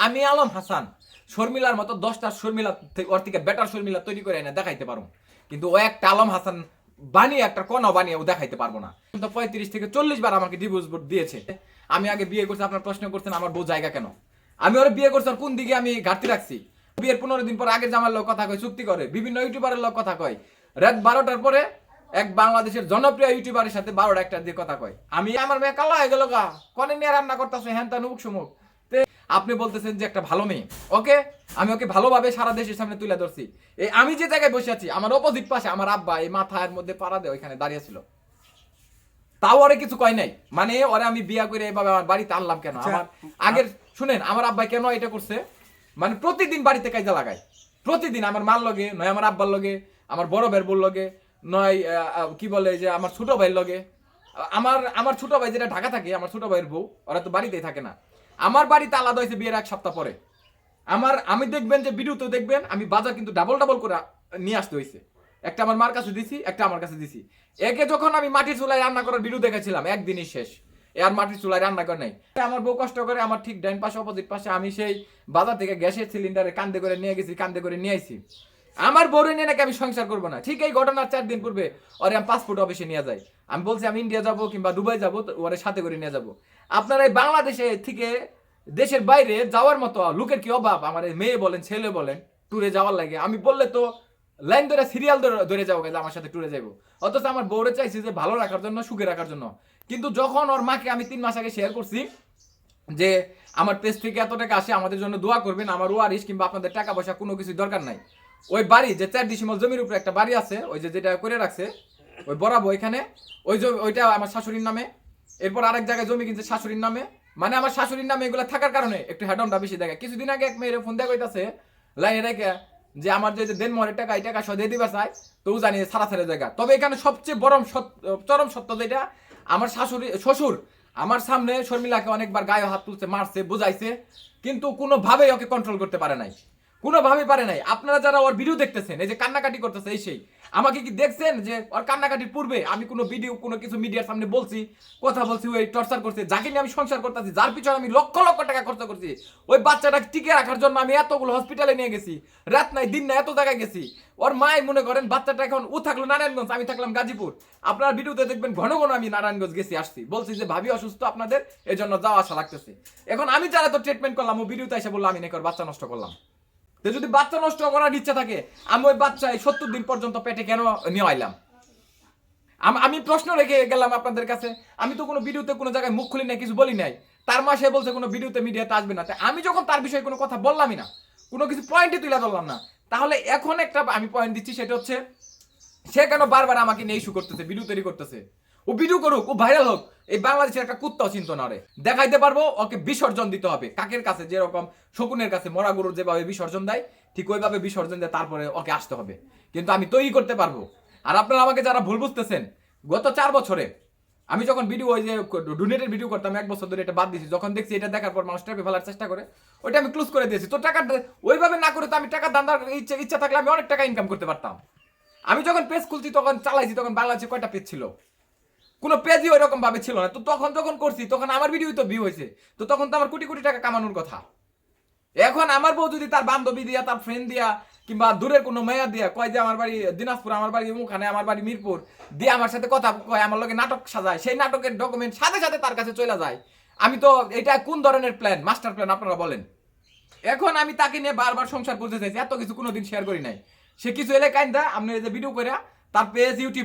আমি আলম হাসান শর্মিলার মতো 10টা শর্মিলা ওর থেকে বেটার শর্মিলা তৈরি করে এনে দেখাইতে পারো, কিন্তু ও একটা আলম হাসান বানিয়ে একটা কণা বানিয়ে ও দেখাইতে পারবো না। কিন্তু 35 থেকে 40 বার আমাকে ডিভোর্স বোর্ড দিয়েছে। আমি আগে বিয়ে করছি, আপনার প্রশ্ন করছেন আমার বউ জায়গা কেন, আমি ওরা বিয়ে করছি আর কোন দিকে আমি ঘাটতি রাখছি? বিয়ের 15 দিন পর আগের জামার লোক কথা কয়, চুক্তি করে, বিভিন্ন ইউটিউবারের লোক কথা কয়, রাত 12টার পরে এক বাংলাদেশের জনপ্রিয় ইউটিউবারের সাথে 12টা একটা দিয়ে কথা কয়। আমি আমার মেয়ে কালো হয়ে গেল গা, কনে নিয়ে রান্না করতেছে হ্যান তা নুক সুমুক। আপনি বলতেছেন যে একটা ভালো মেয়ে, ওকে, আমি ওকে ভালোভাবে সারা দেশের সামনে তুলে ধরছি। এই আমি যে জায়গায় বসে আছি আমার অপোজিট পাশে আমার আব্বা এই মাথার মধ্যে পাড়া দিয়ে ওইখানে দাঁড়িয়ে ছিল, তাও ওরে কিছু কয় নাই। মানে ওরে আমি বিয়া করে এভাবে আমার বাড়িতে আনলাম কেন? আমার আগের শুনেন আমার আব্বা কেন এটা করছে, মানে প্রতিদিন বাড়িতে কাজে লাগায়, প্রতিদিন আমার মার লগে নয়, আমার আব্বার লগে, আমার বড় ভাইয়ের বোর লগে নয়, কি বলে যে আমার ছোট ভাইয়ের লগে। আমার ছোট ভাই যেটা ঢাকা থাকে, আমার ছোট ভাইয়ের বউ ওরা তো বাড়িতেই থাকে না। আমার বাড়িতে আলাদা হয়েছে বিয়ের 1 সপ্তাহ পরে। আমি দেখবেন যে ভিডিওতে দেখবেন আমি বাজার কিন্তু ডাবল ডাবল করে নিয়ে আসতে হয়েছে। একটা আমার মার কাছে দিছি, একটা আমার কাছে দিছি। একে যখন আমি মাটির চুলায় রান্না করার ভিডিও দেখেছিলাম একদিনই শেষ, আর মাটির চুলায় রান্না করে নাই। আমার বউ কষ্ট করে আমার ঠিক ডাইন পাশে অপোজিট পাশে আমি সেই বাজার থেকে গ্যাসের সিলিন্ডারে কান্দে করে নিয়ে গেছি, কান্দে করে নিয়ে আইছি। আমার বউরে নিয়ে নাকি আমি সংসার করবো না। ঠিক এই ঘটনার 4 দিন পূর্বে ওরে আমি পাসপোর্ট অফিসে নিয়ে যাই। আমি বলছি আমি ইন্ডিয়া যাবো কিংবা দুবাই যাবো, ওরে সাথে করে নিয়ে যাবো। আপনারা এই বাংলাদেশে থেকে দেশের বাইরে যাওয়ার মতো লোকের কি অভাব? আমার মেয়ে বলেন ছেলে বলেন ট্যুরে যাওয়ার লাগে, আমি বললে তো লাইন ধরে সিরিয়াল ধরে যাবো গেলে আমার সাথে ট্যুরে যাবো। অথচ আমার বউরে চাইছি যে ভালো রাখার জন্য, সুখে রাখার জন্য। কিন্তু যখন ওর মাকে আমি 3 মাস আগে শেয়ার করছি যে আমার পেজ থেকে এত টাকা আসে, আমাদের জন্য দোয়া করবেন, আমার ওয়ারিশ কিংবা আপনাদের টাকা পয়সা কোনো কিছু দরকার নাই। ওই বাড়ি যে 4 ডিসিমল জমির উপরে একটা বাড়ি আছে, ওই যে যেটা করে রাখছে ওই বরাবর ওইখানে, ওইটা আমার শাশুড়ির নামে। এরপর আরেক জায়গায় জমি কিনছে শাশুড়ির নামে। মানে আমার শাশুড়ির নামে এগুলো থাকার কারণে একটু হেডনটা বেশি দেখে। কিছুদিন আগে এক মেয়ের ফোন দেখা হইতাছে লাইনে রেখে যে আমার যে দেনমোহরের টাকা এই টাকা সহ দিয়ে দিবা চাই, তো জানি সারা সারা জায়গা। তবে এখানে সবচেয়ে চরম সত্য যেটা, আমার শ্বশুর আমার সামনে শর্মিলাকে অনেকবার গায়ে হাত তুলছে, মারছে, বুঝাইছে, কিন্তু কোনোভাবেই ওকে কন্ট্রোল করতে পারে নাই, কোনোভাবেই পারে নাই। আপনারা যারা ওর ভিডিও দেখতেছেন, এই যে কান্নাকাটি করতেছে এই সেই, আমাকে কি দেখছেন যে ওর কান্নাকাটির পূর্বে আমি কোনো ভিডিও কোনো কিছু মিডিয়ার সামনে বলছি, কথা বলছি, ওই টর্চার করছে, যাকে নিয়ে আমি সংসার করতেছি, যার পিছনে আমি লক্ষ লক্ষ টাকা খরচ করছি, ওই বাচ্চাটাকে টিকে রাখার জন্য আমি এতগুলো হসপিটালে নিয়ে গেছি, রাত নাই দিন নাই এত জায়গায় গেছি। ওর মায় মনে করেন বাচ্চাটা এখন ও থাকলো নারায়ণগঞ্জ, আমি থাকলাম গাজীপুর। আপনার ভিডিওতে দেখবেন ঘন ঘন আমি নারায়ণগঞ্জ গেছি আসছি, বলছি যে ভাবি অসুস্থ আপনাদের এই জন্য যাওয়া আসা লাগতেছে। এখন আমি যারা তো ট্রিটমেন্ট করলাম, ও ভিডিওতে এসে বললো আমি নাকি ওর বাচ্চা নষ্ট করলাম। তো যদি বাচ্চা নষ্ট করার ইচ্ছা থাকে, আমি ওই বাচ্চায় 70 দিন পর্যন্ত পেটে কেন নিয়ে আইলাম? আমি প্রশ্ন রেখে গেলাম আপনাদের কাছে। আমি তো কোনো ভিডিওতে কোনো জায়গায় মুখ খুলি নাই, কিছু বলি নাই। তার মা সে বলছে কোনো ভিডিওতে মিডিয়াতে আসবে না। তাই আমি যখন তার বিষয়ে কোনো কথা বললামই না, কোনো কিছু পয়েন্টে তুলে ধরলাম না, তাহলে এখন একটা আমি পয়েন্ট দিচ্ছি, সেটা হচ্ছে সে কেন বারবার আমাকে নিয়ে ইস্যু করতেছে, ভিডিও তৈরি করতেছে। ও ভিডিও করুক, ও ভাইরাল হোক, এই বাংলাদেশের একটা কুত্তাও চিন্তা না রে। দেখাইতে পারবো ওকে বিসর্জন দিতে হবে। কাকের কাছে যেরকম শকুনের কাছে মরা গরুর যেভাবে বিসর্জন দেয়, ঠিক ওইভাবে বিসর্জন দেয়, তারপরে ওকে আসতে হবে। কিন্তু আমি তৈরি করতে পারবো। আর আপনারা আমাকে যারা ভুল বুঝতেছেন, গত 4 বছরে আমি যখন ভিডিও ওই যে ডোনেটের ভিডিও করতাম, 1 বছর ধরে এটা বাদ দিয়েছি। যখন দেখছি এটা দেখার পর মানুষ টাকা ফেলার চেষ্টা করে, ওইটা আমি ক্লোজ করে দিয়েছি। তো টাকা ওইভাবে না করে তো আমি টাকা দান্দার ইচ্ছা থাকলে আমি অনেক টাকা ইনকাম করতে পারতাম। আমি যখন পেজ খুলছি তখন চালাইছি, তখন বাংলাদেশে কয়টা পেজ ছিল? কোনো পেজই ওই রকম ভাবে ছিল না। তো তখন যখন করছি তখন আমার ভিডিও তো ভিউ হয়েছে, তো তখন তো আমার কোটি কোটি টাকা কামানোর কথা। এখন আমার বউ যদি তার বান্ধবী দিয়া, তার ফ্রেন্ড দিয়া, কিংবা দূরের কোনো মেয়া দিয়া কয় যে আমার বাড়ি দিনাজপুর, আমার বাড়ি মুখানে, আমার বাড়ি মিরপুর, দিয়ে আমার সাথে কথা কয়, আমার লগে নাটক সাজায়, সেই নাটকের ডকুমেন্ট সাথে সাথে তার কাছে চলে যায়। আমি তো এটা কোন ধরনের প্ল্যান, মাস্টার প্ল্যান আপনারা বলেন? এখন আমি তাকে নিয়ে বারবার সংসার করতে চাইছি, এত কিছু কোনোদিন শেয়ার করি নাই। সে কিছু এলে কাইন্দা আপনি এই যে ভিডিও করে তার পেজ ইউটিউব